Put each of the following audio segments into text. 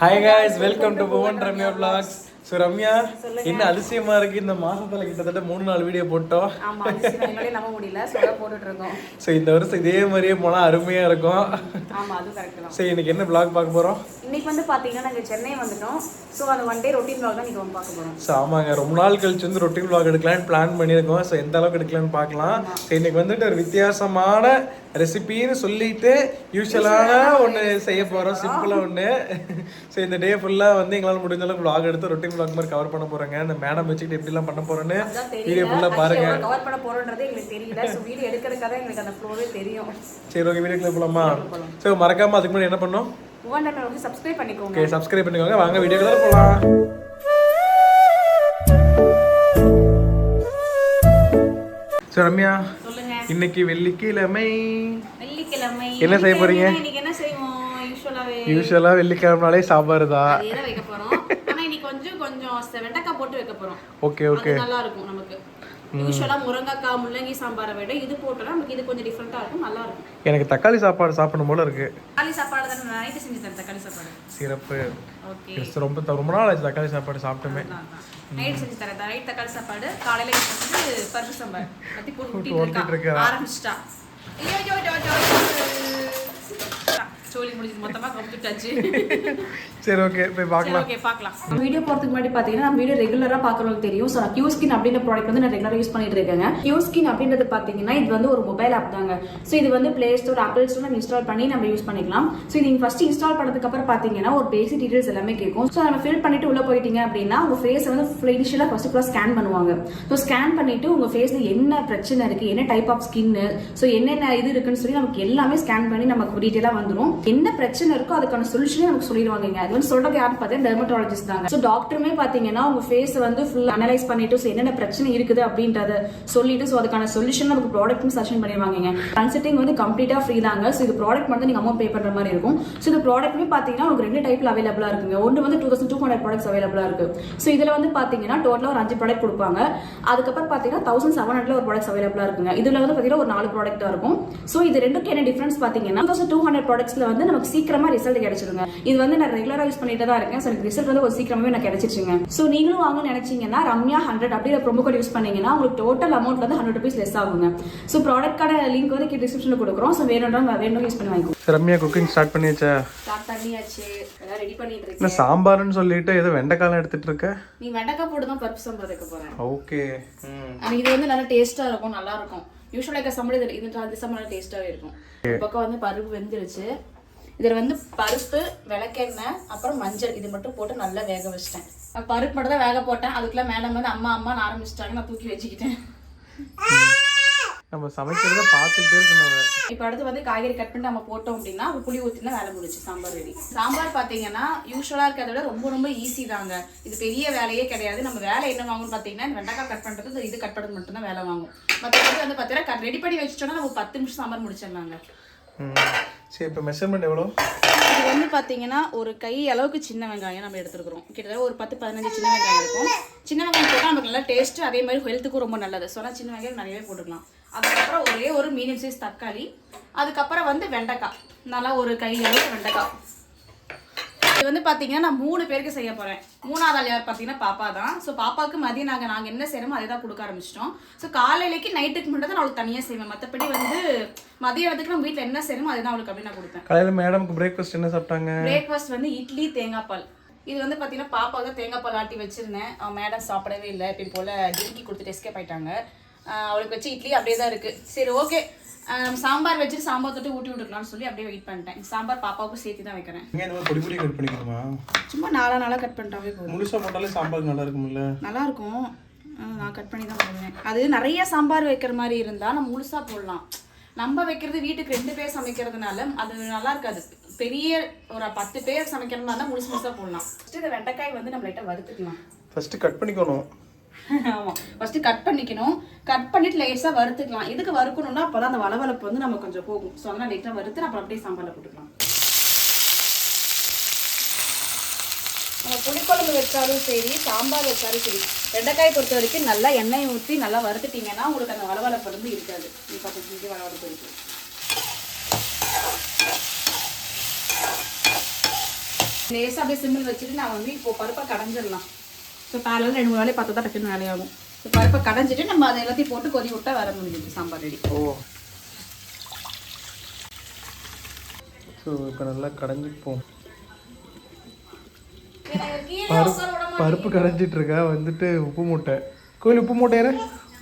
Hi guys, welcome to Bhuvan Ramya vlogs. So Ramya என்ன அதிசயமா இருக்கு, இந்த மாசத்துல கிட்டத்தட்ட 3-4 வீடியோ போட்டோம். ஆமா, எங்களாலே நம்ப முடியல, சொல்ல போட்டுட்டு இருக்கோம். ஸோ இந்த வருஷம் இதே மாதிரியே போனா அருமையா இருக்கும். ஆமா, அது கரெக்ட் தான். சரி, இன்னைக்கு என்ன vlog பார்க்க போறோம்? இன்னைக்கு வந்து பாத்தீங்கன்னா நாங்க சென்னை வந்துட்டோம். ஸோ அந்த ஒன் டே ரொட்டீன் vlog தான் நீங்க வந்து பார்க்க போறோம். ஸோ ஆமாங்க, ரொம்ப நாள் கழிச்சு வந்து ரொட்டீன் vlog எடுக்கலாம்னு பிளான் பண்ணியிருக்கோம். ஸோ எந்த அளவுக்கு எடுக்கலாம்னு பார்க்கலாம். ஸோ இன்னைக்கு வந்துட்டு ஒரு வித்தியாசமான ரெசிபின்னு சொல்லிட்டு யூஸ்வலான ஒன்று செய்ய போகிறோம், சிம்பிளாக ஒன்று. ஸோ இந்த டே ஃபுல்லாக வந்து எங்களால் முடிஞ்ச அளவுக்கு vlog எடுத்து ரொட்டீன் vlog மாதிரி கவர் பண்ண போகிறோங்க. இந்த மேடம் வச்சுக்கிட்டு எப்படிலாம் பண்ண போகிறோன்னு வீடியோ ஃபுல்லாக பாருங்க. கவர் பண்ண போறோன்றது எங்களுக்கு தெரியல. ஸோ வீடியோ எடுக்கிறதுக்காக எங்களுக்கு அந்த ஃப்ளோவே தெரியும். சரி, ஓகே, வீடியோக்குள்ள போகலாமா? ஸோ மறக்காம அதுக்கு முன்னாடி என்ன பண்ணோம்? வந்து சப்ஸ்கிரைப் பண்ணிக்கோங்க. ஓகே, சப்ஸ்கிரைப் பண்ணிக்கோங்க. வாங்க வீடியோக்குள்ள போகலாம். ஸோ ரம்யா, சொல்லுங்க. இன்னைக்கு வெள்ளிக்கிழமை என்ன செய்ய போறீங்க? இன்னைக்கு என்ன செய்வோம்? யூஸ்வலா வெள்ளிக்கிழமைனாலே சாம்பார் தான். அதே வைக்க போறோம். ஆனா இன்னைக்கு கொஞ்சம் வெண்டைக்காய் போட்டு வைக்க போறோம். ஓகே ஓகே, நல்லா இருக்கும் நமக்கு. யூஸ்வலா முருங்கைக்காய் முள்ளங்கி சாம்பாரை விட இது போட்டோம்னா நமக்கு இது கொஞ்சம் டிஃபரெண்டா இருக்கும், நல்லா இருக்கும். எனக்கு தக்காளி சாப்பாடு சாப்பிடணும் போல இருக்கு. தக்காளி சாப்பாடு தான் நைட்டு செஞ்சு தரேன். தக்காளி சாப்பாடு சிறப்பு. ஓகே, ரொம்ப நாள் ஆச்சு தக்காளி சாப்பாடு சாப்பிட்டுமே. நைட் செஞ்சு தரேன். நைட் தக்காளி சாப்பாடு, காலையில வந்து பருப்பு சாம்பார் பத்தி போட்டு இருக்கா ஆரம்பிச்சிட்டா. சோலி முடிஞ்சு மொத்தமா கம்ப்ளீட்டாச்சு. சரி, ஓகே, போய் பார்க்கலாம். ஓகே, பார்க்கலாம். வீடியோ போறதுக்கு முன்னாடி பாத்தீங்கன்னா நம்ம வீடியோ ரெகுலரா பாக்குறவங்களுக்கு தெரியும். சோ கியூஸ்கின் அப்படின்ற ப்ராடக்ட் வந்து நான் ரெகுலரா யூஸ் பண்ணிட்டு இருக்கேங்க. கியூஸ்கின் அப்படின்றது பாத்தீங்கன்னா இது வந்து ஒரு மொபைல் ஆப் தாங்க. சோ இது வந்து பிளே ஸ்டோர், ஆப்பிள் ஸ்டோர் நம்ம இன்ஸ்டால் பண்ணி நம்ம யூஸ் பண்ணிக்கலாம். சோ இது நீங்க ஃபர்ஸ்ட் இன்ஸ்டால் பண்ணதுக்கு அப்புறம் பாத்தீங்கன்னா ஒரு பேசிக் டீடைல்ஸ் எல்லாமே கேட்கும். சோ நம்ம ஃபில் பண்ணிட்டு உள்ள போயிட்டீங்க அப்படின்னா உங்க ஃபேஸ் வந்து இனிஷியலா ஃபர்ஸ்ட் ஸ்கேன் பண்ணுவாங்க. சோ ஸ்கேன் பண்ணிட்டு உங்க ஃபேஸ்ல என்ன பிரச்சனை இருக்கு, என்ன டைப் ஆஃப் ஸ்கின், சோ என்னென்ன இது இருக்குன்னு சொல்லி நமக்கு எல்லாமே ஸ்கேன் பண்ணி நமக்கு டீடைலா வந்துடும். என்ன பிரச்சனை இருக்கோ அதுக்கான சொல்யூஷனே நமக்கு சொல்லிடுவாங்க. அது வந்து சொல்றது யாருன்னு பார்த்தா டெர்மட்டாலஜிஸ்ட் தாங்க. சோ டாக்டருமே பாத்தீங்கன்னா உங்க ஃபேஸ் வந்து ஃபுல் அனலைஸ் பண்ணிட்டு என்னென்ன பிரச்சனை இருக்குது அப்படின்றத சொல்லிட்டு சோ அதுக்கான சொல்யூஷன் நமக்கு ப்ராடக்ட்டும் சஜஷன் பண்ணிடுவாங்க. கன்சல்டிங் வந்து கம்ப்ளீட்டா ஃப்ரீ தாங்க. சோ இது ப்ராடக்ட் மட்டும் நீங்க அமௌண்ட் பே பண்ற மாதிரி இருக்கும். சோ இந்த ப்ராடக்ட்மே பாத்தீங்கன்னா உங்களுக்கு 2 டைப்ல அவைலபிளா இருக்குங்க. ஒன்னு வந்து 2200 ப்ராடக்ட்ஸ் அவைலபிளா இருக்கு. சோ இதுல வந்து பாத்தீங்கன்னா டோட்டலா ஒரு 5 ப்ராடக்ட் கொடுப்பாங்க. அதுக்கப்புறம் பாத்தீங்கன்னா 1700 ஒரு ப்ராடக்ட்ஸ் அவைலபிளா இருக்குங்க. இதுல வந்து பாத்தீங்கன்னா ஒரு 4 ப்ராடக்ட் தான் இருக்கும். சோ இது ரெண்டுக்கு என்ன டிஃபரன்ஸ் பாத்தீங்கன்னா 2200 ப்ராடக்ட்ஸ்ல வந்து நமக்கு சீக்கிரமா ரிசல்ட் கிடைச்சிருங்க. இது வந்து நான் ரெகுலரா யூஸ் பண்ணிட்டு தான் இருக்கேன். சோ எனக்கு ரிசல்ட் வந்து ஒரு சீக்கிரமாவே நான் கிடைச்சிருச்சுங்க. சோ நீங்களும் வாங்க நினைச்சீங்கன்னா ரம்யா 100 அப்படிங்கிற ப்ரோமோ கோட் யூஸ் பண்ணீங்கன்னா உங்களுக்கு டோட்டல் அமௌண்ட் வந்து 100 rupees லெஸ் ஆகுங்க. சோ ப்ராடக்ட்கான லிங்க் வந்து டிஸ்கிரிப்ஷன்ல கொடுக்குறோம். சோ வேணும் யூஸ் பண்ணி வாங்கிக்கோ. ரம்யா குக்கிங் ஸ்டார்ட் பண்ணியாச்சா? ஸ்டார்ட் பண்ணியாச்சு, எல்லாம் ரெடி பண்ணிட்டு இருக்கேன். நான் சாம்பார்னு சொல்லிட்டு ஏதோ வெண்டைக்காய் எடுத்துட்டு இருக்க. நீ வெண்டைக்காய் போட்டு தான் பருப்பு சாம்பார் வைக்க போறேன். ஓகே, இது வந்து நல்லா டேஸ்டா இருக்கும், நல்லா இருக்கும். யூசுவலா இருக்க சாம்பார் இது சாம்பார் டேஸ்டாவே இருக்கும். பக்கம் வந்து பருப்பு வெந்துருச்சு. இதுல வந்து பருப்பு, விளக்கெண்ணெய், அப்புறம் மஞ்சள் இது மட்டும் போட்டு நல்லா வேக வச்சிட்டேன். பருப்பு மட்டும் தான் வேக போட்டேன். அதுக்குள்ள மேடம் வந்து அம்மா ஆரம்பிச்சிட்டாங்க, நான் தூக்கி வச்சுக்கிட்டேன். நம்ம சமைக்கிறத பார்த்துட்டே இருக்கணும். இப்போ அடுத்து வந்து காய்கறி கட் பண்ணி நம்ம போட்டோம் அப்படின்னா ஒரு புளி ஊற்றினா வேலை முடிச்சு, சாம்பார் ரெடி. சாம்பார் பார்த்தீங்கன்னா யூஸ்வலாக இருக்கிறத விட ரொம்ப ஈஸி தாங்க. இது பெரிய வேலையே கிடையாது. நம்ம வேலை என்ன வாங்கணும்னு பார்த்தீங்கன்னா வெண்டைக்காய் கட் பண்ணுறது, இது கட் பண்ணுறது மட்டும் தான் வேலை வாங்கும். மற்றபடி வந்து பார்த்தீங்கன்னா ரெடி பண்ணி வச்சுட்டோம்னா நம்ம 10 நிமிஷம் சாம்பார் முடிச்சிடலாங்க. சரி, இப்போ மெஷர்மெண்ட் எவ்வளோ? இது வந்து பார்த்தீங்கன்னா ஒரு கை அளவுக்கு சின்ன வெங்காயம் நம்ம எடுத்துருக்கிறோம். கிட்டத்தட்ட ஒரு 10-15 சின்ன வெங்காயம் இருக்கும். சின்ன வெங்காயம் போட்டால் நமக்கு நல்லா டேஸ்ட்டு, அதே மாதிரி ஹெல்த்துக்கும் ரொம்ப நல்லது. ஸோ சின்ன வெங்காயம் நிறையவே போட்டுக்கலாம். அதுக்கப்புறம் ஒரே ஒரு மீடியம் சைஸ் தக்காளி, அதுக்கப்புறம் வந்து வெண்டைக்காய், நல்லா ஒரு கை அளவுக்கு வெண்டைக்காய். இது வந்து பார்த்தீங்கன்னா நான் 3 பேருக்கு செய்ய போகிறேன். 3ஆவது ஆள் யார் பார்த்தீங்கன்னா பாப்பா தான். ஸோ பாப்பாவுக்கு மதியம் நாங்கள் என்ன செய்யணுமோ அதை தான் கொடுக்க ஆரம்பிச்சிட்டோம். ஸோ காலையிலேக்கு நைட்டுக்கு மட்டும் தான் நான் அவளுக்கு தனியாக செய்வேன். மற்றபடி வந்து மதியத்துக்கு நம்ம வீட்டில் என்ன செய்யணுமோ அதை தான் அவளுக்கு அப்படி நான் கொடுப்பேன். காலையில் மேடம்க்கு பிரேக்ஃபாஸ்ட் என்ன சாப்பிட்டாங்க? பிரேக்ஃபாஸ்ட் வந்து இட்லி, தேங்காய் பால். இது வந்து பார்த்தீங்கன்னா பாப்பாவுக்கு தேங்காய் பால் ஆட்டி வச்சிருந்தேன். மேடம் சாப்பிடவே இல்லை, இப்போ போல் டிங்கி கொடுத்துட்டு எஸ்கேப் ஆயிட்டாங்க. அவளுக்கு வச்சு இட்லி அப்படியே தான் இருக்குது. சரி, ஓகே, சாம்பார் வச்சு சாம்பார் தொட்டு ஊட்டி விட்டுக்கலாம்னு சொல்லி அப்படியே வெயிட் பண்ணிட்டேன். சாம்பார் பாப்பாவுக்கு சேர்த்து தான் வைக்கிறேன். பொடி பொடி கட் பண்ணிக்கணுமா? சும்மா நாளாக கட் பண்ணிட்டாவே போதும். முழுசாக போட்டாலே சாம்பார் நல்லா இருக்கும்ல? நல்லா இருக்கும். நான் கட் பண்ணி தான் போடுவேன். அது நிறைய சாம்பார் வைக்கிற மாதிரி இருந்தால் நம்ம முழுசாக போடலாம். நம்ம வைக்கிறது வீட்டுக்கு 2 பேர் சமைக்கிறதுனால அது நல்லா இருக்காது. பெரிய ஒரு 10 பேர் சமைக்கிற மாதிரி தான் முழுசாக போடலாம். ஃபஸ்ட்டு இந்த வெண்டைக்காய் வந்து நம்ம லைட்டாக வறுத்துக்கலாம். ஃபஸ்ட்டு கட் பண்ணிக்கணும். ஆமாம், ஃபஸ்ட்டு கட் பண்ணிக்கணும். கட் பண்ணிட்டு லேசாக வறுத்துக்கலாம். எதுக்கு வறுக்கணும்னா அப்போ தான் அந்த வளவளப்பு வந்து நம்ம கொஞ்சம் போகும். ஸோ அதனால் லைட்டாக வறுத்து அப்புறம் அப்படியே சாம்பாரில் போட்டுக்கலாம். நம்ம புளிக்குழம்பு வச்சாலும் சரி, சாம்பார் வச்சாலும் சரி, வெண்டைக்காய் பொறுத்த வரைக்கும் நல்லா எண்ணெய் ஊற்றி நல்லா வறுத்துட்டிங்கன்னா உங்களுக்கு அந்த வளவளப்பு வந்து இருக்காது. இப்போ 10 நிமிஷம் வளவளப்பு இருக்குது. லேசாக அப்படியே சிம்மில் வச்சுட்டு நான் வந்து இப்போ பருப்பை கடைஞ்சிடலாம். ஸோ பேரில் 2-3 வேலையை பார்த்தா தான் டக்குன்னு வேலையாகும். ஸோ பருப்பை கடைஞ்சிட்டு நம்ம அதை எல்லாத்தையும் போட்டு கொதி விட்டா வர முடியுது சாம்பார் ரெடி. ஸோ இப்போ நல்லா கடைஞ்சிப்போம். பருப்பு கடைஞ்சிட்டு இருக்கா வந்துட்டு உப்பு மூட்டை. கோயில் உப்பு மூட்டையாரு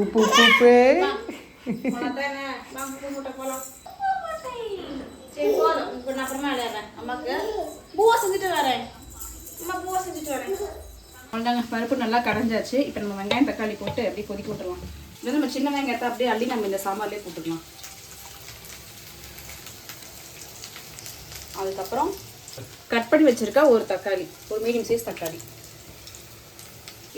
உப்பு உப்பு உப்பே. பருப்பு நல்லா கடைஞ்சாச்சு. இப்போ நம்ம வெங்காயம் தக்காளி போட்டு அப்படியே கொதிக்க விட்டுருவோம். இல்லை நம்ம சின்ன வெங்காயத்தை அப்படியே அள்ளி நம்ம இந்த சாம்பார்லேயே போட்டுக்கலாம். அதுக்கப்புறம் கட் பண்ணி வச்சிருக்க ஒரு தக்காளி, ஒரு மீடியம் சைஸ் தக்காளி.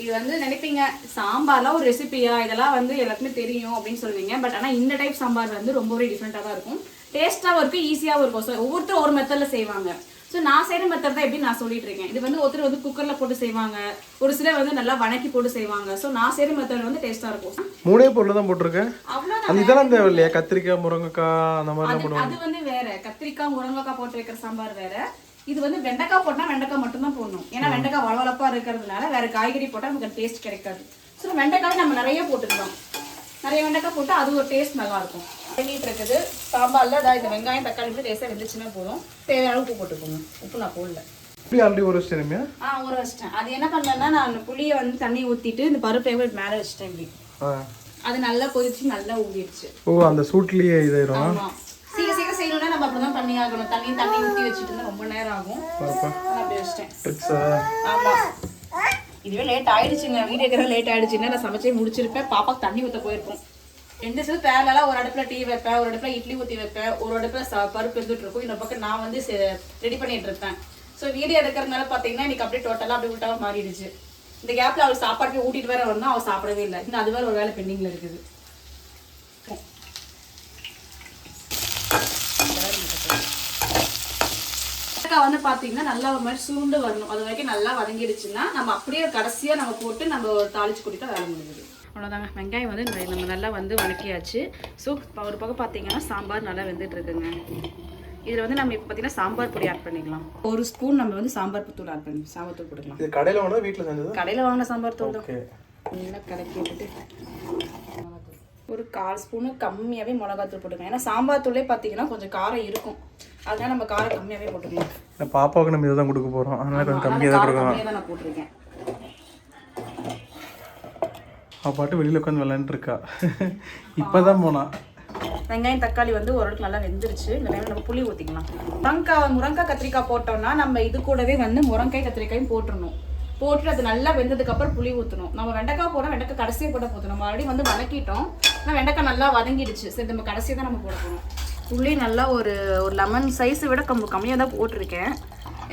இது வந்து நினைப்பீங்க சாம்பார்லாம் ஒரு ரெசிபியா, இதெல்லாம் வந்து எல்லாருக்குமே தெரியும் அப்படின்னு சொல்லுவீங்க. பட் ஆனால் இந்த டைப் சாம்பார் வந்து ரொம்பவே டிஃப்ரெண்ட்டாக தான் இருக்கும். டேஸ்ட்டாகவும் இருக்கும், ஈஸியாகவும் இருக்கும். ஸோ ஒவ்வொருத்தரும் ஒரு மெத்தடில் செய்வாங்க. ஸோ நான் செய்கிற மெத்தட் தான் எப்படி நான் சொல்லிட்டு இருக்கேன். இது வந்து ஒருத்தர் வந்து குக்கரில் போட்டு செய்வாங்க, ஒரு சிலர் வந்து நல்லா வணக்கி போட்டு செய்வாங்க. ஸோ நான் செய்கிற மெத்தட் வந்து டேஸ்ட்டாக இருக்கும். 3 பொருள் தான் போட்டிருக்கேன். அவ்வளோதான். இதெல்லாம் தேவை இல்லையா? கத்திரிக்காய் முருங்கைக்காய் அந்த மாதிரி. அது வந்து வேற. கத்திரிக்காய் முருங்கைக்காய் போட்டு வைக்கிற சாம்பார் வேற. இது வந்து வெண்டைக்காய் போட்டா வெண்டைக்காய் மட்டும் தான் போடணும். ஏன்னா வெண்டைக்காய் வளவளப்பா இருக்கிறதுனால வேற காய்கறி போட்டா நமக்கு டேஸ்ட் கிடைக்காது. ஸோ வெண்டைக்காய் நம்ம நிறைய போட்டுக்கலாம். நிறைய வெண்டைக்காய் போட்டா அது ஒரு டேஸ்ட் நல்லா இருக்கும். பண்ணிட்டு இருக்குது சாம்பார்ல அதாவது இந்த வெங்காயம் தக்காளி போட்டு டேஸ்ட்டாக வெந்துச்சுன்னா போதும். தேவையான உப்பு போட்டுக்கோங்க. உப்பு நான் போடல. ஆல்ரெடி ஊற வச்சிட்டேன். ஊற வச்சிட்டேன். அது என்ன பண்ணேன்னா நான் புளியை வந்து தண்ணி ஊற்றிட்டு இந்த பருப்பை மேலே வச்சிட்டேன். இப்படி அது நல்லா கொதிச்சு நல்லா ஊறிடுச்சு. அந்த சூட்லயே இதாயிரும். ஆமா, சீக்கிரம் செய்யணும்னா நம்ம அப்படிதான் பண்ணி ஆகணும். தண்ணி ஊற்றி வச்சுட்டு இருந்தா ரொம்ப நேரம் ஆகும். அப்படி வச்சிட்டேன். ஆமா, இதுவே லேட் ஆயிடுச்சுங்க. வீடியோக்கிற லேட் ஆயிடுச்சுன்னா நான் சமைச்சே முடிச்சிருப்பேன். பாப்பாக்கு தண்ணி ஊற்ற போயிருப்போம். 2 சைடு பேரலாம் ஒரு அடுப்புல டீ வைப்பேன், ஒரு அடுப்புல இட்லி ஊற்றி வைப்பேன், ஒரு அடுப்புல பருப்பு இருந்துட்டு இருக்கும். இன்னொரு பக்கம் நான் வந்து ரெடி பண்ணிட்டு இருப்பேன். ஸோ வீடியோ எடுக்கிறதுனால பார்த்தீங்கன்னா இன்னைக்கு அப்படியே டோட்டலாக அப்படியே விட்டாவ மாறிடுச்சு. இந்த கேப்ல அவள் சாப்பாடு ஊட்டிட்டு வேற வந்தா அவள் சாப்பிடவே இல்லை. இன்னும் அது வேற ஒரு வேலை பெண்டிங்ல இருக்குது. வந்து பாத்தீங்கன்னா நல்லா ஒரு மாதிரி சுருண்டு வரணும். அது வரைக்கும் நல்லா வதங்கிடுச்சுன்னா நம்ம அப்படியே கடைசியா நம்ம போட்டு நம்ம தாளிச்சு கொடுத்தா வேலை முடியுது. அவ்வளோதாங்க. வெங்காயம் வந்து நம்ம நல்லா வந்து வதக்கியாச்சு. ஸோ ஒரு பக்கம் பார்த்தீங்கன்னா சாம்பார் நல்லா வெந்துட்டு இருக்குங்க. இதில் வந்து நம்ம இப்போ பார்த்தீங்கன்னா சாம்பார் பொடி ஆட் பண்ணிக்கலாம். 1 ஸ்பூன் நம்ம வந்து சாம்பார் தூள் ஆட் பண்ணி சாம்பார் தூள் போட்டுக்கலாம். இது கடையில் வாங்கினா வீட்டில் செஞ்சது? கடையில் வாங்கின சாம்பார் தூள் தான். நல்லா கலக்கி விட்டுட்டு ஒரு 1/4 ஸ்பூனு கம்மியாகவே மிளகாத்தூள் போட்டுக்கலாம். ஏன்னா சாம்பார் தூளே பார்த்தீங்கன்னா கொஞ்சம் காரம் இருக்கும். அதனால நம்ம காரம் கம்மியாகவே போட்டுக்கலாம். பாப்பாவுக்கு நம்ம இதை தான் கொடுக்க போகிறோம். அதனால கொஞ்சம் கம்மியாக தான் கொடுக்கலாம். தான் நான் போட்டிருக்கேன். அவள் பாட்டு வெளியில் உட்காந்து விளையாண்டுருக்கா. இப்போ தான் போனா. வெங்காயம் தக்காளி வந்து ஓரளவுக்கு நல்லா வெந்துருச்சு. இந்த டைமில் நம்ம புளி ஊற்றிக்கலாம். முருங்கைக்காய் கத்திரிக்காய் போட்டோம்னா நம்ம இது கூடவே வந்து முருங்கைக்காய் கத்திரிக்காயும் போட்டுடணும். போட்டு அது நல்லா வெந்ததுக்கப்புறம் புளி ஊற்றணும். நம்ம வெண்டைக்காய் போட வெண்டைக்காய் கடைசியாக போட போதும். நம்ம ஆல்ரெடி வந்து வதக்கிட்டோம். ஆனால் வெண்டைக்காய் நல்லா வதங்கிடுச்சு. சரி, நம்ம கடைசியாக தான் நம்ம போட போகிறோம். புளி நல்லா ஒரு லெமன் சைஸை விட கம்மியாக தான் போட்டிருக்கேன்.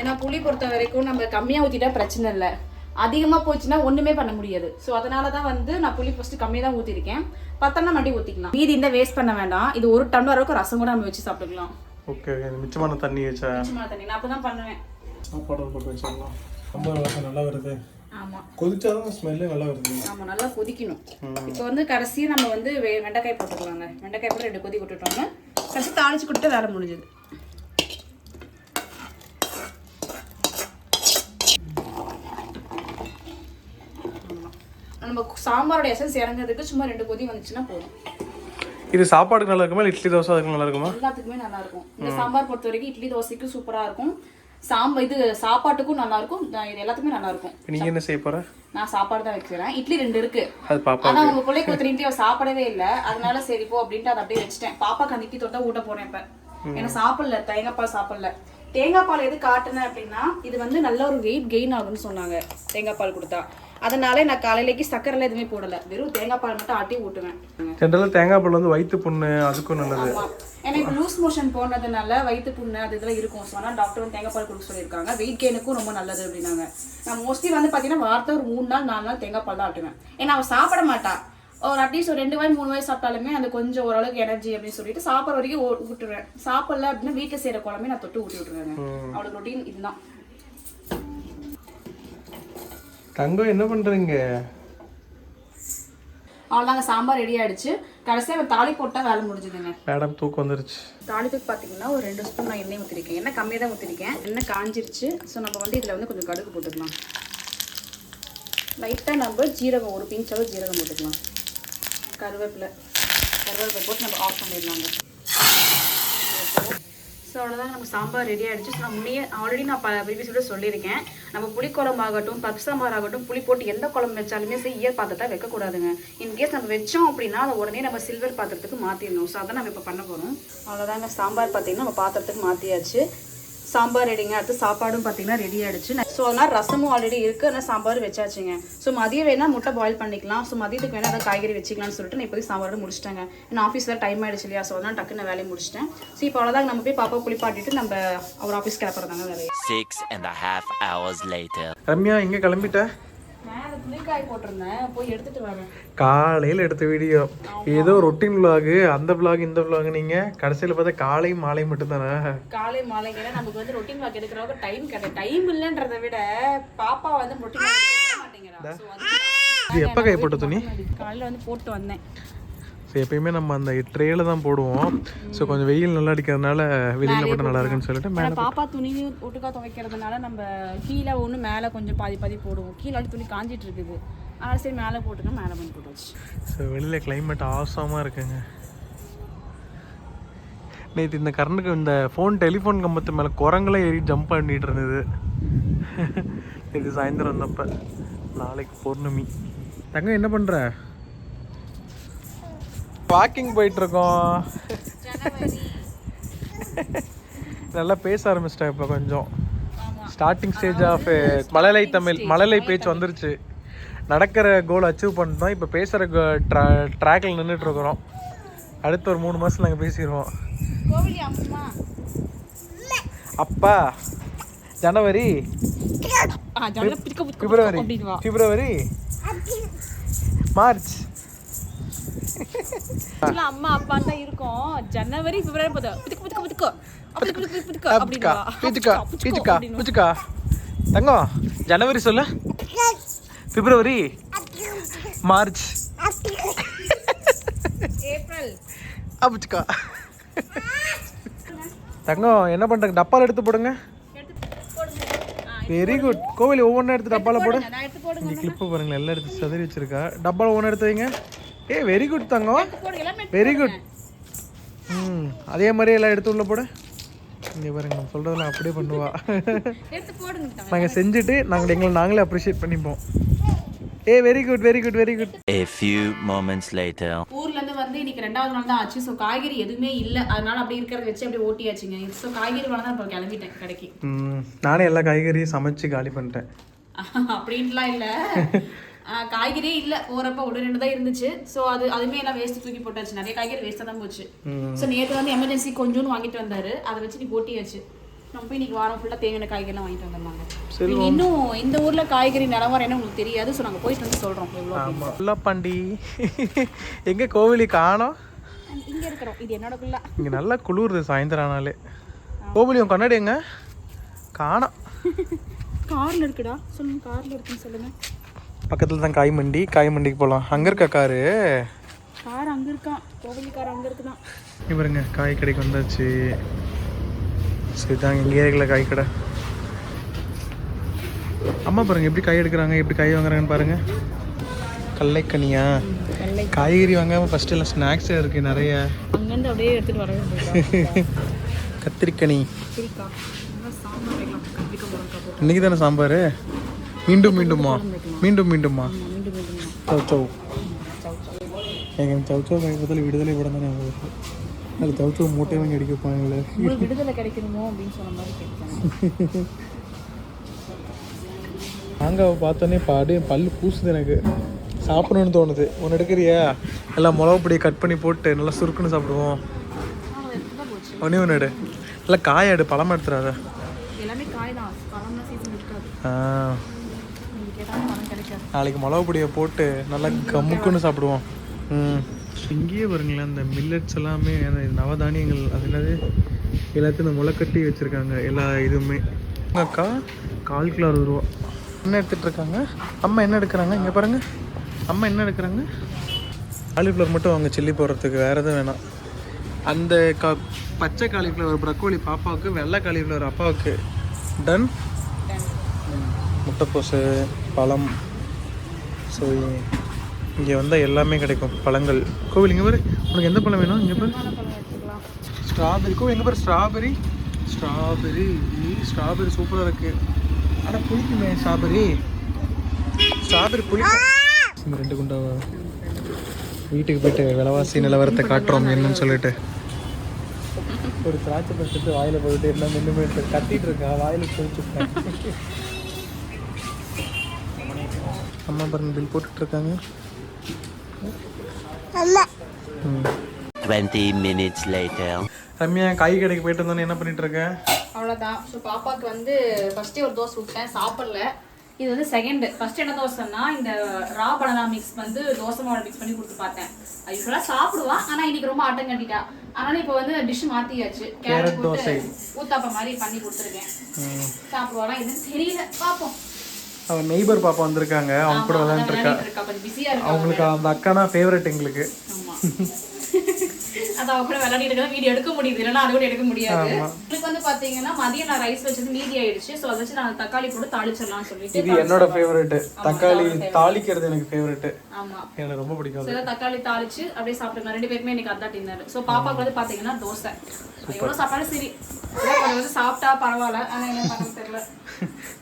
ஏன்னா புளி பொறுத்த வரைக்கும் நம்ம கம்மியாக ஊற்றிட்டா பிரச்சனை இல்லை. அதிகமாக போச்சுன்னா ஒன்றுமே பண்ண முடியாது. ஸோ அதனால தான் வந்து நான் புளி ஃபஸ்ட்டு கம்மியாக தான் ஊற்றிருக்கேன். பத்தனா மட்டும் ஊற்றிக்கலாம். மீதி இந்த வேஸ்ட் பண்ண வேண்டாம். இது 1 டம்ளர் வரைக்கும் ரசம் கூட நம்ம வச்சு சாப்பிட்டுக்கலாம். ஓகே, மிச்சமான தண்ணி வச்சா மிச்சமான தண்ணி நான் அப்போ தான் பண்ணுவேன். சாப்பாடு போட்டு வச்சிடலாம். சாம்பார் வாசம் நல்லா வருது. ஆமாம், கொதிச்சாதான் ஸ்மெல்லே நல்லா வருது. ஆமாம், நல்லா கொதிக்கணும். இப்போ வந்து கடைசியாக நம்ம வந்து வெண்டைக்காய் போட்டுக்கலாங்க. வெண்டைக்காய் போட்டு 2 கொதி விட்டுட்டோங்க. கடைசி தாளிச்சு கொடுத்து வேலை முடிஞ்சது. நம்ம சாம்பாரோட எசன்ஸ் இறங்கிறதுக்கு சும்மா 2 கொதி வந்துச்சுன்னா போதும். இது சாப்பாடுக்கு நல்லா இருக்குமா? இட்லி தோசை அதுக்கு நல்லா இருக்குமா? எல்லாத்துக்குமே நல்லா இருக்கும். இந்த சாம்பார் பொறுத்த வரைக்கும் இட்லி தோசைக்கும் சூப்பரா இருக்கும். இது சாப்பாட்டுக்கும் நல்லா இருக்கும். இது எல்லாத்துக்குமே நல்லா இருக்கும். நீங்க என்ன செய்ய போற? நான் சாப்பாடு தான் வைக்கிறேன். இட்லி 2 இருக்கு. அது பாப்பா. ஆனா உங்க பிள்ளைக்கு ஒருத்தர் இட்லி சாப்பிடவே இல்லை. அதனால சரி போ அப்படின்ட்டு அதை அப்படியே வச்சுட்டேன். பாப்பாக்கு அந்த இட்லி தொட்டா ஊட்ட போறேன் இப்ப. ஏன்னா சாப்பிடல, தேங்காய் பால் சாப்பிடல. தேங்காய் பால் எது காட்டுனேன் அப்படின்னா இது வந்து நல்ல ஒரு வெயிட் கெயின் ஆகும்னு சொன்னாங்க தேங்காய் பால் கொடுத்தா. அதனால நான் காலையிலேக்கு சக்கரைல எதுவுமே போடல, வெறும் தேங்காய் பால் மட்டும் ஆட்டி ஊட்டுவேன். ஜென்ரலா தேங்காய் பால் வந்து வயிற்று புண்ணு அதுக்கும் நல்லது. எனக்கு லூஸ் மோஷன் போனதுனால வயிற்று புண்ணு அது இதெல்லாம் இருக்கும். ஸோ ஆனால் டாக்டர் வந்து தேங்காய் பால் கொடுக்க சொல்லியிருக்காங்க. வெயிட் கெயினுக்கும் ரொம்ப நல்லது அப்படின்னாங்க. நான் மோஸ்ட்லி வந்து பார்த்தீங்கன்னா வாரத்தை ஒரு 3 நாள் 4 நாள் தேங்காய் பால் தான் ஆட்டுவேன். ஏன்னா அவள் சாப்பிட மாட்டா. ஒரு அட்லீஸ்ட் ஒரு 2 வாய் 3 வாய் சாப்பிட்டாலுமே அது கொஞ்சம் ஓரளவுக்கு எனர்ஜி அப்படின்னு சொல்லிட்டு சாப்பிட்ற வரைக்கும் விட்டுருவேன். சாப்பிடல அப்படின்னா வீட்டில் செய்கிற குழம்பு நான் தொட்டு ஊட்டி விட்டுருவேங்க. அவளுக்கு ரொட்டீன் இதுதான். தங்கம் என்ன பண்றீங்க? அவ்வளோதாங்க, சாம்பார் ரெடி ஆயிடுச்சு. கடைசியாக தாலி போட்டால் வேலை முடிஞ்சுதுங்க. மேடம் தூக்கம் வந்துருச்சு. தாலிப்புக்கு பார்த்தீங்கன்னா ஒரு 2 ஸ்பூன் நான் எண்ணெய் ஊற்றிருக்கேன். எண்ணெய் கம்மியாக தான் ஊற்றிருக்கேன். எண்ணெய் காஞ்சிருச்சு. ஸோ நம்ம வந்து இதில் வந்து கொஞ்சம் கடுகு போட்டுக்கலாம். லைட்டாக நம்ம ஜீரகம் ஒரு பிஞ்ச் அளவு ஜீரகம் போட்டுக்கலாம். கருவேப்பிலை போட்டு நம்ம ஆஃப் பண்ணிடலாங்க. ஸோ அவ்வளோதான், நம்ம சாம்பார் ரெடி ஆகிடுச்சு. ஸோ நான் ஆல்ரெடி நான் ப்ரீவியஸ் வீடியோ சொல்லியிருக்கேன், நம்ம புளிக்குழம்பாகட்டும் பருப்பு சாம்பார் ஆகட்டும் புளி போட்டு எந்த குழம்பு வச்சாலுமே சரி ஈயர் பாத்திரத்தை வைக்கக்கூடாதுங்க. இன்கேஸ் நம்ம வச்சோம் அப்படின்னா அதை உடனே நம்ம சில்வர் பாத்திரத்துக்கு மாற்றிடணும். ஸோ அதான் நம்ம இப்போ பண்ண போகிறோம். அவ்வளோதாங்க, சாம்பார் பார்த்தீங்கன்னா நம்ம பாத்திரத்துக்கு மாற்றியாச்சு. சாம்பார் ரெடிங்க. அடுத்து சாப்பாடும் பார்த்தீங்கன்னா ரெடி ஆகிடுச்சு. ஸோ அதனால் ரசமும் ஆல்ரெடி இருக்குது, ஆனால் சாம்பார் வச்சாச்சுங்க. ஸோ மதியம் வேணால் முட்டை பாயில் பண்ணிக்கலாம். ஸோ மதியத்துக்கு வேணால் அதை காய்கறி வச்சிக்கலாம்னு சொல்லிட்டு நான் இப்போதைக்கு சாம்பாரோட முடிச்சிட்டாங்க. ஏன்னா ஆஃபீஸில் டைம் ஆகிடுச்சு இல்லையா, ஸோ அதனால் டக்குன்னு நான் வேலையை முடிச்சிட்டேன். ஸோ இப்போ அவ்வளோதான், நம்ம போய் பாப்பா குளிப்பாட்டிட்டு நம்ம அவர் ஆஃபீஸ் கிளப்புறதாங்க வேலையை. 6.5 hours later. ரம்யா இங்கே கிளம்பிட்ட? மேலே துணிக்காய் போட்டிருந்தேன், போய் எடுத்துட்டு வரேன். காலையில் எடுத்த வீடியோ ஏதோ ரொட்டீன் விலாகு, அந்த விலாக் இந்த விலாக். நீங்கள் கடைசியில் பார்த்தா காலை மாலை மட்டும்தானே? காலை மாலைக்கு நமக்கு வந்து ரொட்டீன் வாக் எடுக்கிறவங்க டைம் இல்லைன்றதை விட பாப்பா வந்து ரொட்டீன் மாட்டேங்கிறா. இது எப்போ கை போட்ட துணி? காலையில் வந்து போட்டு வந்தேன். ஸோ எப்பயுமே நம்ம அந்த ட்ரேல தான் போடுவோம். ஸோ கொஞ்சம் வெயில் நல்லா அடிக்கிறதுனால வெளியில் போட்டால் நல்லா இருக்குன்னு சொல்லிட்டு மேலே பாப்பா துணி ஒட்டுக்கா துவைக்கிறதுனால நம்ம கீழே ஒன்று மேலே கொஞ்சம் பாதி போடுவோம். கீழே துணி காஞ்சிட்டு இருக்குது, அதனால சரி மேலே போட்டுக்கோங்க, மேலே பண்ணி போட்டுச்சு. ஸோ வெளியில் கிளைமேட் ஆசமாக இருக்குங்க. நேற்று இந்த கரண்ட்டுக்கு இந்த டெலிஃபோன் கம்பத்து மேலே குரங்கெல்லாம் ஏறி ஜம்ப் பண்ணிட்டு இருந்தது. இது சாயந்தரம் வந்தப்போ. நாளைக்கு பௌர்ணமி. தங்க என்ன பண்ணுற? வாக்கிங் போயிட்டுருக்கோம். நல்லா பேச ஆரம்பிச்சிட்டேன் இப்போ. கொஞ்சம் ஸ்டார்டிங் ஸ்டேஜ் ஆஃப் மழலை பேச்சு வந்துருச்சு. நடக்கிற கோல் அச்சீவ் பண்ணிட்டோம். இப்போ பேசுகிற ட்ராக்கில் நின்றுட்டுருக்குறோம். அடுத்த ஒரு 3 மாதம் நாங்கள் பேசிடுவோம். அப்பா ஜனவரி பிப்ரவரி மார்ச் அம்மா அப்பா தான் இருக்கும். ஜனவரி பிப்ரவரி தங்கம் ஜனவரி சொல்லு, பிப்ரவரி மார்ச் ஏப்ரல் அப்புச்சுக்கா. தங்கம் என்ன பண்ணுறங்க? டப்பால் எடுத்து போடுங்க. Very good. கோவில் ஒவ்வொன்றா எடுத்து டப்பாவில் போடு. இந்த கிளிப்பு பாருங்களேன், எல்லாம் எடுத்து சதறி வச்சிருக்கா. டப்பாவில் ஒவ்வொன்றா எடுத்து வைங்க. வெரி குட் தங்கம், வெரி குட். அதே மாதிரி எல்லாம் எடுத்து உள்ள போடு. இங்கே பாருங்க, நம்ம சொல்கிறதெல்லாம் அப்படியே பண்ணுவா. நாங்கள் செஞ்சுட்டு நாங்களே அப்ரிஷியேட் பண்ணிப்போம். Very good very good very good. A few moments later. ஊர்லேருந்து வந்து இன்னைக்கு 2வது நாள் தான் ஆச்சு. ஸோ காய்கறி எதுவுமே இல்லை, அதனால அப்படி இருக்கிறத வச்சு அப்படியே ஓட்டியாச்சுங்க. ஸோ காய்கறி வேணா தான் இப்போ கிளம்பிட்டேன் கடைக்கு. நானே எல்லா காய்கறியும் சமைச்சு காலி பண்ணிட்டேன். அப்படின்ட்டுலாம் இல்லை, காய்கறியே இல்லை. போகிறப்ப 1-2 தான் இருந்துச்சு. ஸோ அதுவுமே எல்லாம் வேஸ்ட்டு தூக்கி போட்டாச்சு. நிறைய காய்கறி வேஸ்ட்டாக தான் போச்சு. ஸோ நேற்று வந்து எமர்ஜென்சி கொஞ்சோன்னு வாங்கிட்டு வந்தாரு, அதை வச்சு நீ ஓட்டியாச்சு. நம்ம போய் இன்னைக்கு வாரம் ஃபுல்லாக தேவையான காய்கறிலாம் வாங்கிட்டு வந்துருந்தாங்க. இன்னும் இந்த ஊரில் காய்கறி நிலவரம் என்ன உங்களுக்கு தெரியாது. ஸோ நாங்கள் போயிட்டு வந்து சொல்கிறோம் எவ்வளோ. ஆமாம் பாண்டி. எங்கே கோவிலி காணோம்? இங்கே இருக்கிறோம், இது என்னோட குள்ளா. இங்கே நல்லா குளிருது சாயந்தரம் ஆனாலே. கோவிலி உன் கண்ணாடி எங்க காணோம்? காரில் இருக்குடா, சொல்லுங்க. காரில் இருக்குன்னு சொல்லுங்கள். பக்கத்தில் தான் காய் மண்டிக்கு போகலாம். அங்கே இருக்கா காரு? கார் அங்கே இருக்கான், கோவிலி கார் அங்கே இருக்குதான். பாருங்க காய் கடைக்கு வந்தாச்சு. சரி தாங்க, இங்கே இருக்கல காய் கடை. அம்மா பாருங்க எப்படி காய் எடுக்கிறாங்க, எப்படி காய் வாங்குறாங்கன்னு பாருங்க. கல்லைக்கனியா? காய்கறி வாங்காமல் ஃபர்ஸ்ட் எல்லாம் ஸ்நாக்ஸ் இருக்கு நிறைய. அங்கேருந்து அப்படியே எடுத்துகிட்டு வர. கத்திரிக்கனி. இன்னைக்கு தானே சாம்பார்? மீண்டுமா சௌச்சௌ. எங்கள் சௌச்சௌ கைப்பத்தில் விடுதலை விட தானே உங்களுக்கு. அது சௌச்சௌ மூட்டை வாங்கி அடிக்க போனாங்களே. விடுதலை கிடைக்கணுமோ அப்படின்னு சொன்ன மாதிரி கேட்குறாங்க. மாங்காவை பார்த்தோன்னே அப்படியே பல்லு கூசுது. எனக்கு சாப்பிடணும்னு தோணுது. ஒன்று எடுக்கிறியா? எல்லாம் மிளகு பொடியை கட் பண்ணி போட்டு நல்லா சுருக்குன்னு சாப்பிடுவோம். ஒன்று எடு. நல்லா காய் எடு, பழம் எடுத்துறாத. எல்லாமே காய் தான், பழம்லாம் சீசன் இருக்காது. நாளைக்கு மிளகு பொடியை போட்டு நல்லா கம்முக்குன்னு சாப்பிடுவோம். இங்கேயே பாருங்களேன், இந்த மில்லட்ஸ் எல்லாமே நவதானியங்கள், அது என்னது எல்லாத்தையும் இந்த முளைக்கட்டி வச்சுருக்காங்க. எல்லா இதுவுமே. அக்கா 1/4 கிலோ 60 ரூபா. என்ன எடுத்துகிட்டு இருக்காங்க? அம்மா என்ன எடுக்கிறாங்க? இங்கே பாருங்கள், அம்மா என்ன எடுக்கிறாங்க? காலிஃப்ளவர் மட்டும் வாங்க சில்லி போடுறதுக்கு, வேறு எதுவும் வேணாம். அந்த பச்சை காலிஃப்ளவர் ப்ரக்கோலி பாப்பாவுக்கு, வெள்ளை காலிஃப்ளவர் அப்பாவுக்கு. டன். முட்டைக்கோசு, பழம். ஸோ இங்கே வந்தால் எல்லாமே கிடைக்கும் பழங்கள். கோவில் இங்கே பாரு, உனக்கு எந்த பழம் வேணும்? இங்கே பாரு ஸ்ட்ராபெரி. கோவில் எங்கே பாரு ஸ்ட்ராபெரி. ஸ்ட்ராபெரி சூப்பராக இருக்குது. ஆனால் புளிக்குமே ஸ்ட்ராபெரி புளிக்கும். இந்த 2 குண்டாவா? வீட்டுக்கு போயிட்டு விலைவாசி நிலவரத்தை காட்டுறோம் என்னன்னு சொல்லிட்டு. ஒரு திராட்சை பழத்தை வாயில் போயிட்டு என்ன மென்னு கத்திட்டு இருக்கா, வாயில் போயிட்டுருக்கேன். அம்மா பாருங்க பில் போட்டுட்ருக்காங்க. 20 minutes later. ரம்யா காய் கடைக்கு போயிட்டு வந்தோன்னு என்ன பண்ணிட்டு இருக்கேன்? அவ்வளோதான். ஸோ பாப்பாவுக்கு வந்து ஃபஸ்ட்டே ஒரு தோசை விட்டேன், சாப்பிடல. இது வந்து செகண்ட். ஃபர்ஸ்ட் என்ன தோசைன்னா இந்த ரா பனானா மிக்ஸ் வந்து தோசை மாவு மிக்ஸ் பண்ணி கொடுத்து பார்த்தேன். யூஸ்வலாக சாப்பிடுவா, ஆனால் இன்னைக்கு ரொம்ப ஆட்டம் கட்டிட்டா. அதனால இப்போ வந்து டிஷ் மாற்றியாச்சு. கேரட் தோசை ஊத்தாப்ப மாதிரி பண்ணி கொடுத்துருக்கேன். சாப்பிடுவாளா இதுன்னு தெரியல, பார்ப்போம். அவன் நெய்பர் பாப்பா வந்திருக்காங்க, அவங்க கூட விளையாண்டுருக்கா. கொஞ்சம் பிஸியாக இருக்கு அவங்களுக்கு அந்த அக்கானா ஃபேவரட் எங்களுக்கு. அது அவங்க கூட விளையாடிட்டு இருக்கா, வீடியோ எடுக்க முடியுது, இல்லைன்னா அது கூட எடுக்க முடியாது. எனக்கு வந்து பாத்தீங்கன்னா மதியம் நான் ரைஸ் வச்சது மீதி ஆயிடுச்சு. ஸோ அதை வச்சு நான் தக்காளி போட்டு தாளிச்சிடலாம்னு சொல்லிட்டு. இது என்னோட ஃபேவரட். தக்காளி தாளிக்கிறது எனக்கு ஃபேவரட். ஆமா, எனக்கு ரொம்ப பிடிக்கும். சில தக்காளி தாளிச்சு அப்படியே சாப்பிட்டுருங்க. 2 பேருமே எனக்கு அதான் டின்னர். ஸோ பாப்பாக்கு வந்து பாத்தீங்கன்னா தோசை. எவ்வளவு சாப்பாடு சரி கொஞ்சம் வந்து சாப்பிட்டா பரவாயில்ல, ஆனா என்ன பண்ண தெரியல.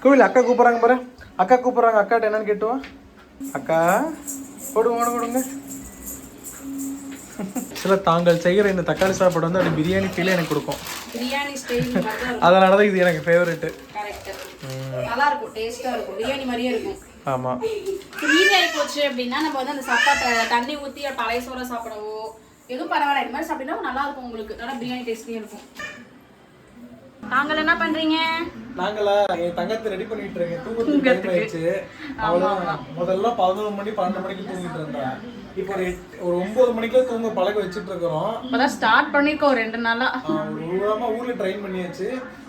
கோவில் அக்கா கூப்பிடுறாங்க பாரு, அக்கா கூப்பிடுறாங்க. அக்காட்ட என்னன்னு கேட்டுவா. அக்கா கொடுங்க. சில தாங்கள் செய்கிற இந்த தக்காளி சாப்பாடு வந்து அப்படி பிரியாணி ஃபீலே எனக்கு கொடுக்கும். பிரியாணி ஸ்டைல் அதனால தான் இது எனக்கு ஃபேவரட். கரெக்ட், நல்லா இருக்கும், டேஸ்டா இருக்கும், பிரியாணி மாதிரியே இருக்கும். ஆமா, மீதி ஆகி போச்சு அப்படின்னா நம்ம வந்து அந்த சாப்பாட்டை தண்ணி ஊற்றி பழைய சோறை சாப்பிடவோ எதுவும் பரவாயில்ல. இது மாதிரி சாப்பிட்டா நல்லா இருக்கும், உங்களுக்கு நல்லா பிரியாணி டேஸ்ட்லயே இருக்கும். நாங்கள் என்ன பண்றீங்க? நாங்களா என் தங்கத்தை ரெடி பண்ணிட்டு இருக்கேன். தூக்கத்துக்கு டைம் ஆயிடுச்சு. அவ்வளவுதான். முதல்ல 11 மணி 12 மணிக்கு தூங்கிட்டு இருந்தா. இப்போ ஒரு 9 மணிக்கு தூங்க பழக வச்சுட்டு இருக்கோம். இப்பதான் ஸ்டார்ட் பண்ணிருக்கோம் 2 நாளா. ஊர்ல ட்ரெயின் பண்ணியாச்சு.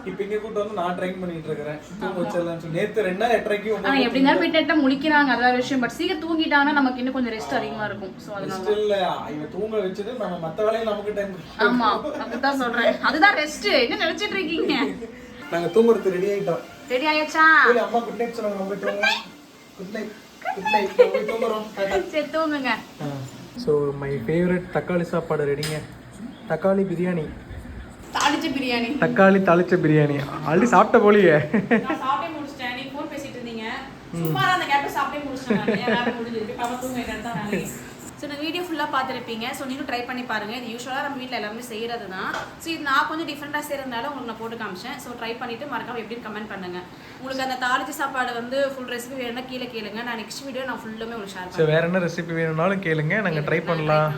இப்போ இங்க கூட்டு வந்து நான் ட்ரெயின் பண்ணிட்டு இருக்கேன். தூங்க வச்சிடலாம்னு சொல்லி நேத்து 2:30க்கு எப்படி இருந்தாலும் போயிட்டு முழிக்கிறாங்க, அதான் விஷயம். பட் சீக்கிரம் தூங்கிட்டாங்கன்னா நமக்கு இன்னும் கொஞ்சம் ரெஸ்ட் அதிகமா இருக்கும். சோ அதனால இல்ல இவ தூங்க வச்சது நம்ம மத்த வேலையில நமக்கு டைம். ஆமா, அதுதான் சொல்றேன், அதுதான் ரெஸ்ட். என்ன நினைச்சிட்டு இருக்கீங்க? நாங்க தூங்குறது ரெடி ஆயிட்டோம். ரெடி ஆயாச்சா? அம்மா குட் நைட் சொன்னாங்க. நம்ம தூங்க. Good night. தூங்குறோம். சரி தூங்குங்க. ஸோ மை ஃபேவரட் தக்காளி சாப்பாடு ரெடிங்க. தக்காளி பிரியாணி, தாளிச்ச பிரியாணி, தக்காளி தாளிச்ச பிரியாணி. ஆல்ரெடி சாப்பிட்ட போலியே. நான் சாப்பிட்டே முடிச்சிட்டேன். நீங்க ஃபோன் பேசிட்டு இருந்தீங்க, சும்மா அந்த கேப்ல சாப்பிட்டே முடிச்சிட்டேன். எல்லாரும் முடிஞ்சிருக்கு. பாப்பா தூங்க வேண்டாம் தான் நானே. ஸோ இந்த வீடியோ ஃபுல்லாக பார்த்துருப்பீங்க. ஸோ நீங்களும் ட்ரை பண்ணி பாருங்கள். இது யூஸ்வலாக நம்ம வீட்டில் எல்லாருமே செய்கிறது தான். ஸோ இது நான் கொஞ்சம் டிஃப்ரெண்ட்டாக செய்கிறதுனால உங்களுக்கு நான் போட்டு காமிச்சேன். ஸோ ட்ரை பண்ணிவிட்டு மறக்காம எப்படின்னு கமெண்ட் பண்ணுங்கள். உங்களுக்கு அந்த தாளிச்ச சாப்பாடு வந்து ஃபுல் ரெசிபி வேணும்னா கீழே கேளுங்க. நான் நெக்ஸ்ட் வீடியோ நான் ஃபுல்லுமே உங்களுக்கு ஷேர் ஸோ வேற என்ன ரெசிபி வேணும்னாலும் கேளுங்க, நாங்கள் ட்ரை பண்ணலாம்.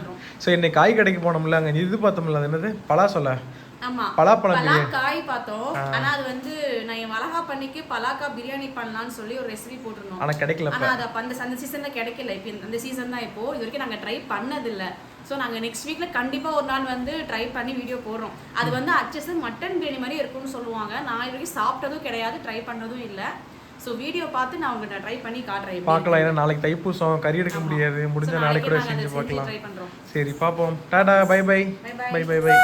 ஸோ இன்னைக்கு காய் கடைக்கு போனோம்ல, அங்கே இது பார்த்தோம்ல, அது என்னது பலாசொல. ஆமா, பலாக்காய் பார்த்தோம். ஆனா அது வந்து நான் என் வளகா பண்ணிக்கு பலாக்கா பிரியாணி பண்ணலாம்னு சொல்லி ஒரு ரெசிபி போட்டிருந்தோம். ஆனா கிடைக்கல. ஆனா அது அந்த சீசன்ல கிடைக்கல. இப்போ அந்த சீசன் தான் இப்போ. இது வரைக்கும் நாங்க ட்ரை பண்ணது இல்ல. ஸோ நாங்கள் நெக்ஸ்ட் வீக்ல கண்டிப்பா ஒரு நாள் வந்து ட்ரை பண்ணி வீடியோ போடுறோம். அது வந்து அச்சஸ் மட்டன் பிரியாணி மாதிரி இருக்கும்னு சொல்லுவாங்க. நான் இது வரைக்கும் சாப்பிட்டதும் கிடையாது, ட்ரை பண்ணதும் இல்லை. ஸோ வீடியோ பார்த்து நான் உங்கள்கிட்ட ட்ரை பண்ணி காட்டுறேன். பார்க்கலாம். ஏன்னா நாளைக்கு தைப்பூசம், கறி எடுக்க முடியாது. முடிஞ்ச நாளைக்கு கூட செஞ்சு பார்க்கலாம். சரி பார்ப்போம். Tata, bye bye. Bye bye by.